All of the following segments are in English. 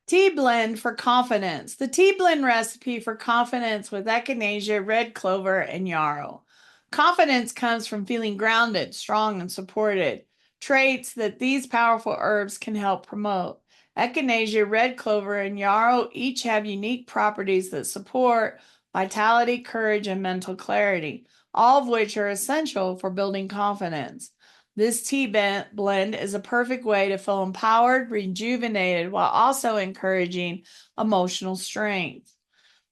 Tea blend for confidence. The tea blend recipe for confidence with Echinacea, red clover, and yarrow. Confidence comes from feeling grounded, strong, and supported, traits that these powerful herbs can help promote. Echinacea, red clover, and yarrow each have unique properties that support vitality, courage, and mental clarity, all of which are essential for building confidence. This tea blend is a perfect way to feel empowered, rejuvenated, while also encouraging emotional strength.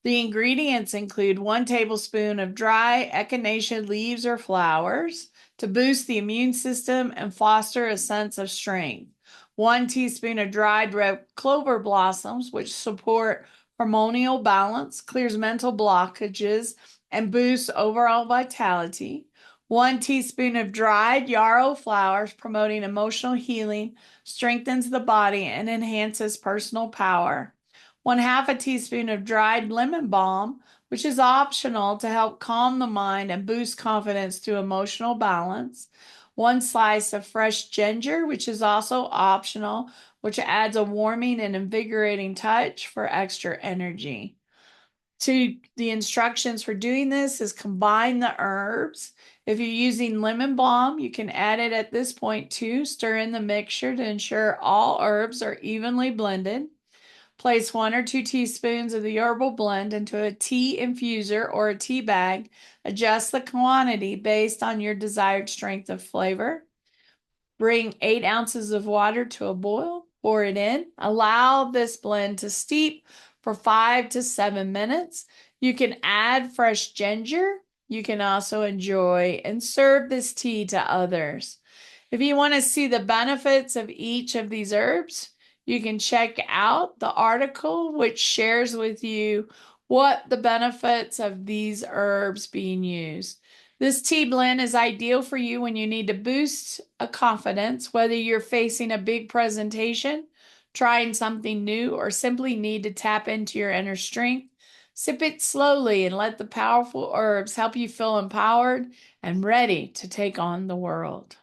The ingredients include 1 tablespoon of dry echinacea leaves or flowers to boost the immune system and foster a sense of strength. 1 teaspoon of dried red clover blossoms, which support hormonal balance, clears mental blockages, and boosts overall vitality. 1 teaspoon of dried yarrow flowers, promoting emotional healing, strengthens the body, and enhances personal power. 1/2 teaspoon of dried lemon balm, which is optional to help calm the mind and boost confidence through emotional balance. 1 slice of fresh ginger, which is also optional, which adds a warming and invigorating touch for extra energy. The instructions for doing this is combine the herbs. If you're using lemon balm, you can add it at this point too. Stir in the mixture to ensure all herbs are evenly blended. Place 1 or 2 teaspoons of the herbal blend into a tea infuser or a tea bag. Adjust the quantity based on your desired strength of flavor. Bring 8 ounces of water to a boil. Pour it in. Allow this blend to steep for 5 to 7 minutes. You can add fresh ginger. You can also enjoy and serve this tea to others. If you want to see the benefits of each of these herbs, you can check out the article which shares with you what the benefits of these herbs being used. This tea blend is ideal for you when you need to boost a confidence, whether you're facing a big presentation, trying something new, or simply need to tap into your inner strength. Sip it slowly and let the powerful herbs help you feel empowered and ready to take on the world.